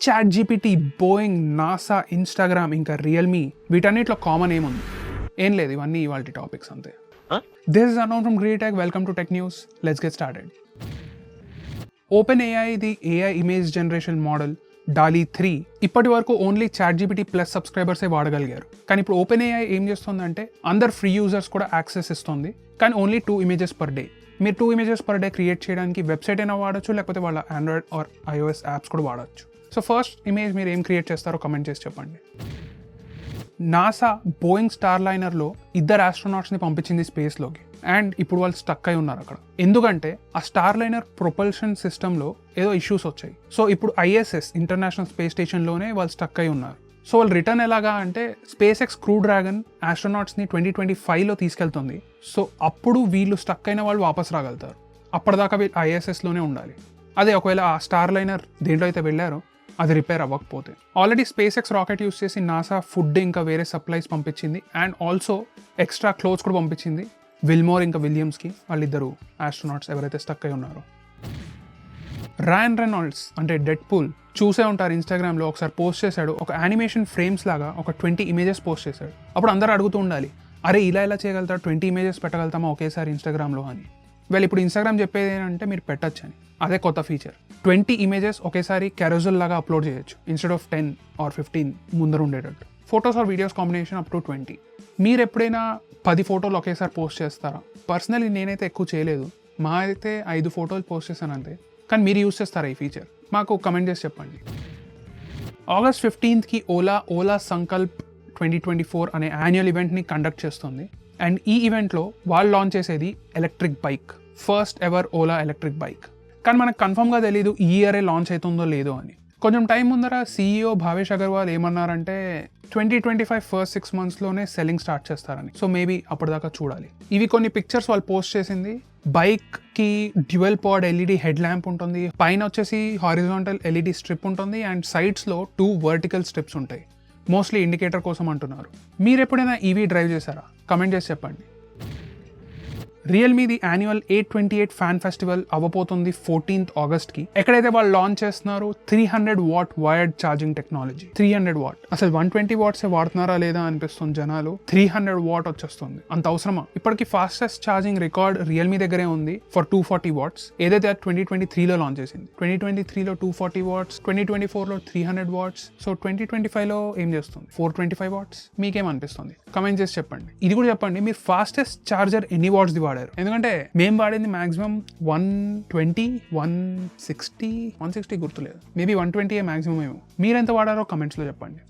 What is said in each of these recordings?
ChatGPT, Boeing, NASA, Instagram, ఇంకా Realme, వీటన్నిటిలో common ఏముంది? ఏం లేదు, ఇవన్నీ ఇవాళ టాపిక్స్ అంతే. This is Arnav from Greetech. Welcome to tech news. Let's get started. OpenAI, the AI image generation model DALL-E 3 ఇప్పటి వరకు ఓన్లీ ChatGPT ప్లస్ సబ్స్క్రైబర్సే వాడగలిగారు. కానీ ఇప్పుడు OpenAI ఏం చేస్తుందంటే అందరు ఫ్రీ యూజర్స్ కూడా యాక్సెస్ ఇస్తుంది, కానీ ఓన్లీ 2 ఇమేజెస్ పర్ డే. మీరు 2 ఇమేజెస్ పర్ డే క్రియేట్ చేయడానికి వెబ్సైట్ అయినా వాడచ్చు, లేకపోతే వాళ్ళ ఆండ్రాయిడ్ ఆర్ iOS యాప్స్ కూడా వాడచ్చు. సో ఫస్ట్ ఇమేజ్ మీరు ఏం క్రియేట్ చేస్తారో కమెంట్ చేసి చెప్పండి. నాసా బోయింగ్ స్టార్ లైనర్లో 2 ఆస్ట్రోనాట్స్ని పంపించింది స్పేస్లోకి, అండ్ ఇప్పుడు వాళ్ళు స్టక్ అయి ఉన్నారు అక్కడ. ఎందుకంటే ఆ స్టార్ లైనర్ ప్రొపల్షన్ సిస్టంలో ఏదో ఇష్యూస్ వచ్చాయి. సో ఇప్పుడు ISS ఇంటర్నేషనల్ స్పేస్ స్టేషన్లోనే వాళ్ళు స్టక్ అయి ఉన్నారు. సో వాళ్ళు రిటర్న్ ఎలాగా అంటే SpaceX క్రూ డ్రాగన్ ఆస్ట్రోనాట్స్ని 2025లో తీసుకెళ్తుంది. సో అప్పుడు వీళ్ళు స్టక్ అయిన వాళ్ళు వాపస్ రాగలుగుతారు. అప్పటిదాకా వీళ్ళు ISSలోనే ఉండాలి. అదే ఒకవేళ ఆ స్టార్ లైనర్ దేంట్లో అయితే వెళ్ళారో అది రిపేర్ అవ్వకపోతే. ఆల్రెడీ SpaceX రాకెట్ యూస్ చేసి నాసా ఫుడ్ ఇంకా వేరే సప్లైస్ పంపించింది, అండ్ ఆల్సో ఎక్స్ట్రా క్లోత్స్ కూడా పంపించింది విల్మోర్ ఇంకా విలియమ్స్కి, వాళ్ళిద్దరు ఆస్ట్రోనాట్స్ ఎవరైతే స్టక్ అయి ఉన్నారో. రాయన్ రెనాల్డ్స్ అంటే డెడ్పూల్ చూసే ఉంటారు, ఇన్స్టాగ్రామ్లో ఒకసారి పోస్ట్ చేశాడు. ఒక యానిమేషన్ ఫ్రేమ్స్ లాగా ఒక 20 ఇమేజెస్ పోస్ట్ చేశాడు. అప్పుడు అందరూ అడుగుతూ ఉండాలి, అరే ఇలా చేయగలుగుతారు, 20 ఇమేజెస్ పెట్టగలుగుతామా ఒకేసారి ఇన్స్టాగ్రామ్లో అని. వీళ్ళు ఇప్పుడు ఇన్స్టాగ్రామ్ చెప్పేది ఏంటంటే మీరు పెట్టచ్చు అని. అదే కొత్త ఫీచర్. 20 ఇమేజెస్ ఒకేసారి క్యారోజల్ లాగా అప్లోడ్ చేయొచ్చు, ఇన్స్టెడ్ ఆఫ్ 10 or 15 ముందర ఉండేటట్టు. Photos or videos combination up to 20. మీరు ఎప్పుడైనా 10 ఫోటోలు ఒకేసారి పోస్ట్ చేస్తారా? పర్సనలీ నేనైతే ఎక్కువ చేయలేదు. మా అయితే 5 ఫోటోలు పోస్ట్ చేశాను అంతే. కానీ మీరు యూస్ చేస్తారా ఈ ఫీచర్? మాకు కమెంట్ చేసి చెప్పండి. August 15th ఓలా సంకల్ప్ 2024 అనే యాన్యువల్ ఈవెంట్ని కండక్ట్ చేస్తుంది. అండ్ ఈ ఈవెంట్లో వాళ్ళు లాంచ్ చేసేది electric bike, first ever Ola electric bike. కానీ మనకు కన్ఫర్మ్గా తెలీదు ఈ ఇయరే లాంచ్ అవుతుందో లేదో అని. కొంచెం టైం ముందర CEO భావేష్ అగర్వాల్ ఏమన్నారంటే 2025 ఫస్ట్ 6 monthsలోనే సెల్లింగ్ స్టార్ట్ చేస్తారని. సో మేబీ అప్పటిదాకా చూడాలి. ఇవి కొన్ని పిక్చర్స్ వాళ్ళు పోస్ట్ చేసింది. బైక్కి డ్యూయల్ పాడ్ LED హెడ్ ల్యాంప్ ఉంటుంది, పైన వచ్చేసి హారిజాంటల్ LED స్ట్రిప్ ఉంటుంది, అండ్ సైడ్స్లో 2 వర్టికల్ స్ట్రిప్స్ ఉంటాయి. మోస్ట్లీ ఇండికేటర్ కోసం అంటున్నారు. మీరు ఎప్పుడైనా EV డ్రైవ్ చేశారా? కమెంట్ చేసి చెప్పండి. రియల్మీది యాన్యువల్ A28 ఫ్యాన్ ఫెస్టివల్ అవ్వబోతుంది 14th Augustకి. ఎక్కడైతే వాళ్ళు లాంచ్ చేస్తున్నారు 300 watt wired charging technology. 300 watt, అసలు 120 watts వాడుతున్నారా లేదా అనిపిస్తుంది జనాలు. 300 watt వచ్చేస్తుంది, అంత అవసరమా? ఇప్పటికి ఫాస్టెస్ట్ ఛార్జింగ్ రికార్డ్ రియల్మీ దగ్గరే ఉంది ఫర్ 240 watts, ఏదైతే 2023లో లాంచ్ చేసింది. 2023లో 240 watts, 2024లో 300 watts. సో 2025లో ఏం చేస్తుంది? 425 watts. మీకేమనిపిస్తుంది? కమెంట్ చేసి చెప్పండి. ఇది కూడా చెప్పండి, మీరు ఫాస్టెస్ట్ ఛార్జర్ ఎన్ని వాట్స్ వాడారు? ఎందుకంటే మేము వాడింది మాక్సిమం 120, 160 గుర్తులేదు, మేబీ 120 మాక్సిమం ఏమో. మీరెంత వాడారో కమెంట్స్లో చెప్పండి.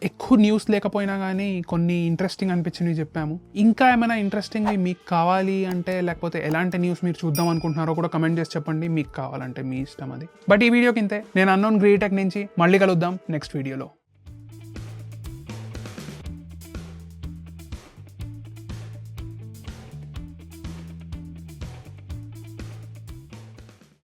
ఎక్కువ న్యూస్ లేకపోయినా కానీ కొన్ని ఇంట్రెస్టింగ్ అనిపించినవి చెప్పాము. ఇంకా ఏమైనా ఇంట్రెస్టింగ్ మీకు కావాలి అంటే, లేకపోతే ఎలాంటి న్యూస్ మీరు చూద్దాం అనుకుంటున్నారో కూడా కమెంట్ చేసి చెప్పండి. మీకు కావాలంటే మీ ఇష్టం అది. బట్ ఈ వీడియోకి ఇంతే. నేను అన్నోన్ గ్రీటెక్ నుంచి మళ్ళీ కలుద్దాం నెక్స్ట్ వీడియోలో.